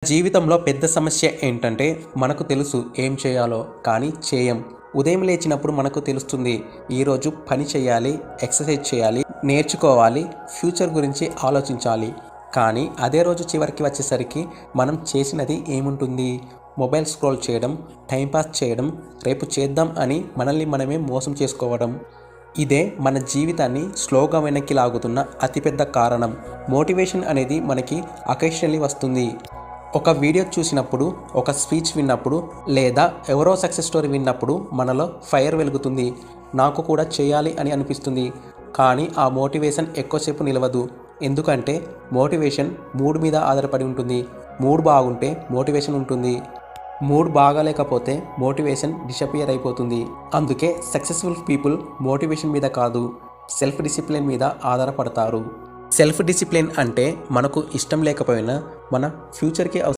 జీవితంలో పెద్ద సమస్య ఏంటంటే మనకు తెలుసు ఏం చేయాలో కానీ చేయం. ఉదయం లేచినప్పుడు మనకు తెలుస్తుంది ఈరోజు పని చేయాలి, ఎక్సర్సైజ్ చేయాలి, నేర్చుకోవాలి, ఫ్యూచర్ గురించి ఆలోచించాలి. కానీ అదే రోజు చివరికి వచ్చేసరికి మనం చేసినది ఏముంటుంది? మొబైల్ స్క్రోల్ చేయడం, టైంపాస్ చేయడం, రేపు చేద్దాం అని మనల్ని మనమే మోసం చేసుకోవడం. ఇదే మన జీవితాన్ని స్లోగా వెనక్కి లాగుతున్న అతిపెద్ద కారణం. మోటివేషన్ అనేది మనకి అకేషనల్లీ వస్తుంది. ఒక వీడియో చూసినప్పుడు, ఒక స్పీచ్ విన్నప్పుడు, లేదా ఎవరో సక్సెస్ స్టోరీ విన్నప్పుడు మనలో ఫైర్ వెలుగుతుంది. నాకు కూడా చేయాలి అని అనిపిస్తుంది. కానీ ఆ మోటివేషన్ ఎక్కువసేపు నిలవదు. ఎందుకంటే మోటివేషన్ మూడ్ మీద ఆధారపడి ఉంటుంది. మూడ్ బాగుంటే మోటివేషన్ ఉంటుంది. మూడ్ బాగాలేకపోతే మోటివేషన్ డిసపియర్ అయిపోతుంది. అందుకే సక్సెస్ఫుల్ పీపుల్ మోటివేషన్ మీద కాదు, సెల్ఫ్ డిసిప్లిన్ మీద ఆధారపడతారు. సెల్ఫ్ డిసిప్లిన్ అంటే మనకు ఇష్టం లేకపోయినా మన ఫ్యూచర్కి